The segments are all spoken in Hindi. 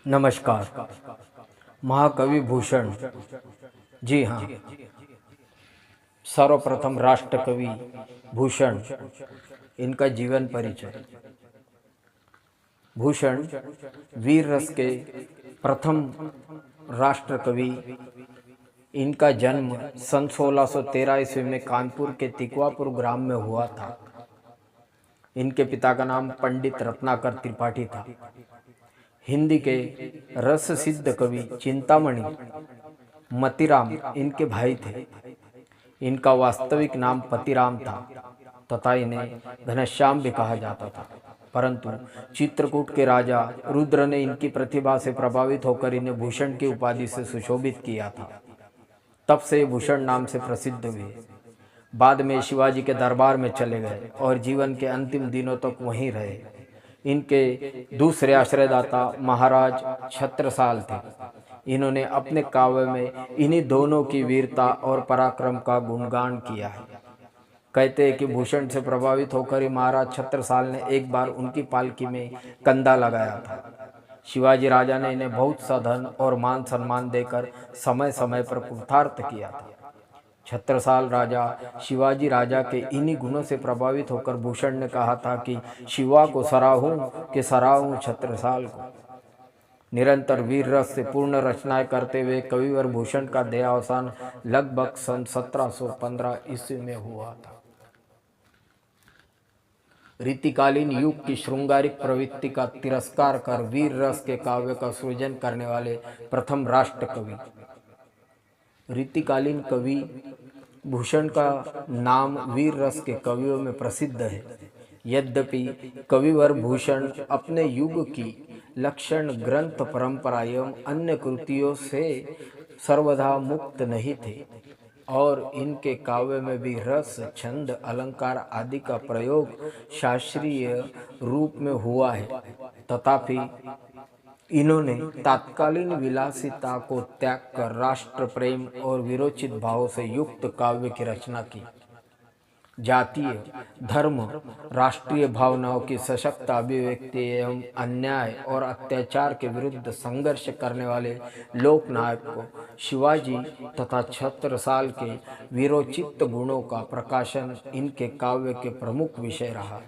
नमस्कार। महाकवि भूषण, जी हाँ, सर्वप्रथम राष्ट्र कवि भूषण, इनका जीवन परिचय। भूषण वीर रस के प्रथम राष्ट्र कवि। इनका जन्म सन 1613 ईस्वी में कानपुर के तिकवापुर ग्राम में हुआ था। इनके पिता का नाम पंडित रत्नाकर त्रिपाठी था। हिंदी के रस सिद्ध कवि चिंतामणि मतीराम इनके भाई थे। इनका वास्तविक नाम पतिराम था तथा इन्हें घनश्याम भी कहा जाता था, परंतु चित्रकूट के राजा रुद्र ने इनकी प्रतिभा से प्रभावित होकर इन्हें भूषण की उपाधि से सुशोभित किया था। तब से भूषण नाम से प्रसिद्ध हुए। बाद में शिवाजी के दरबार में चले गए और जीवन के अंतिम दिनों तक वहीं रहे। इनके दूसरे आश्रयदाता महाराज छत्रसाल थे। इन्होंने अपने काव्य में इन्हीं दोनों की वीरता और पराक्रम का गुणगान किया है। कहते हैं कि भूषण से प्रभावित होकर ही महाराज छत्रसाल ने एक बार उनकी पालकी में कंधा लगाया था। शिवाजी राजा ने इन्हें बहुत सा धन और मान सम्मान देकर समय समय पर पुरुषार्थ किया था। छत्रसाल राजा शिवाजी राजा के इन्हीं गुणों से प्रभावित होकर भूषण ने कहा था कि शिवा को सराहूं कि सराहूं छत्रसाल को। निरंतर वीर रस से पूर्ण रचनाएं करते हुए कविवर भूषण का देहावसान लगभग सन 1715 ईस्वी में हुआ था। रीतिकालीन युग की श्रृंगारिक प्रवृत्ति का तिरस्कार कर वीर रस के काव्य का सृजन करने वाले प्रथम राष्ट्र कवि। रीतिकालीन कवि भूषण का नाम वीर रस के कवियों में प्रसिद्ध है। यद्यपि कविवर भूषण अपने युग की लक्षण ग्रंथ परंपरा एवं अन्य कृतियों से सर्वदा मुक्त नहीं थे और इनके काव्य में भी रस, छंद, अलंकार आदि का प्रयोग शास्त्रीय रूप में हुआ है। तथापि इन्होंने तात्कालीन विलासिता को त्याग कर राष्ट्र प्रेम और विरोचित भावों से युक्त काव्य की रचना की। जातीय, धर्म, राष्ट्रीय भावनाओं की सशक्त अभिव्यक्ति एवं अन्याय और अत्याचार के विरुद्ध संघर्ष करने वाले लोकनायक को शिवाजी तथा छत्रसाल के वीरोचित गुणों का प्रकाशन इनके काव्य के प्रमुख विषय रहा।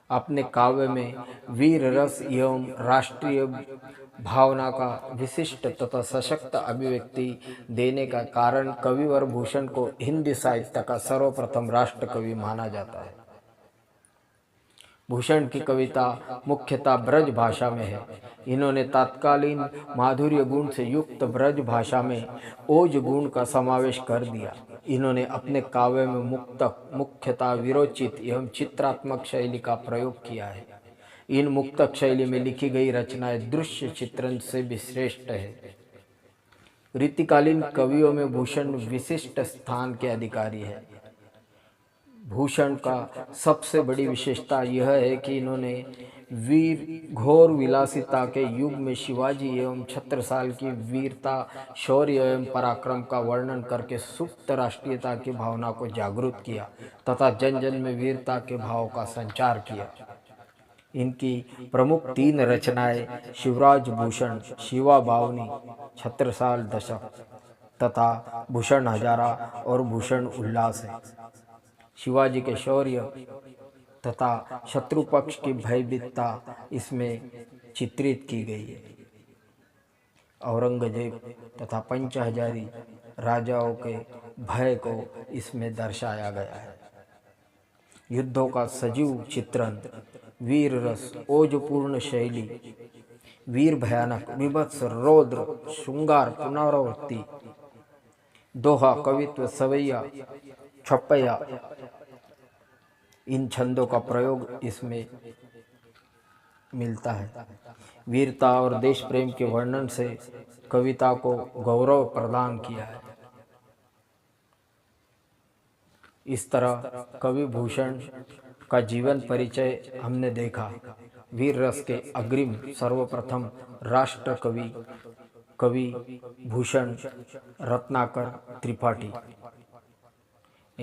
अपने काव्य में वीर रस एवं राष्ट्रीय भावना का विशिष्ट तथा सशक्त अभिव्यक्ति देने का कारण कविवर भूषण को हिंदी साहित्य का सर्वप्रथम राष्ट्र कवि माना जाता है। भूषण की कविता मुख्यतः ब्रज भाषा में है। इन्होंने तत्कालीन माधुर्य गुण से युक्त ब्रज भाषा में ओज गुण का समावेश कर दिया। इन्होंने अपने काव्य में मुख्यतः विरोचित एवं चित्रात्मक शैली का प्रयोग किया है। इन मुक्तक शैली में लिखी गई रचनाएं दृश्य चित्रण से भी श्रेष्ठ है। रीतिकालीन कवियों में भूषण विशिष्ट स्थान के अधिकारी है। भूषण का सबसे बड़ी विशेषता यह है कि इन्होंने घोर विलासिता के युग में शिवाजी एवं छत्रसाल की वीरता, शौर्य एवं पराक्रम का वर्णन करके सुप्त राष्ट्रीयता की भावना को जागृत किया तथा जन जन में वीरता के भाव का संचार किया। इनकी प्रमुख 3 रचनाएं शिवराज भूषण, शिवा बावनी, छत्रसाल दशक तथा भूषण हजारा और भूषण उल्लास है। शिवाजी के शौर्य तथा शत्रु पक्ष की भयभीतता इसमें चित्रित की गई है। औरंगजेब तथा पंचहजारी राजाओं के भय को इसमें दर्शाया गया है। युद्धों का सजीव चित्रण, वीर रस, ओजपूर्ण शैली, वीर भयानक, विभत्स, रौद्र, श्रृंगार, पुनरावृत्ति, दोहा, कवित्व, सवैया, छपैया, इन छंदों का प्रयोग इसमें मिलता है। वीरता और देश प्रेम के वर्णन से कविता को गौरव प्रदान किया है। इस तरह कवि भूषण का जीवन परिचय हमने देखा। वीर रस के अग्रिम सर्वप्रथम राष्ट्र कवि भूषण रत्नाकर त्रिपाठी।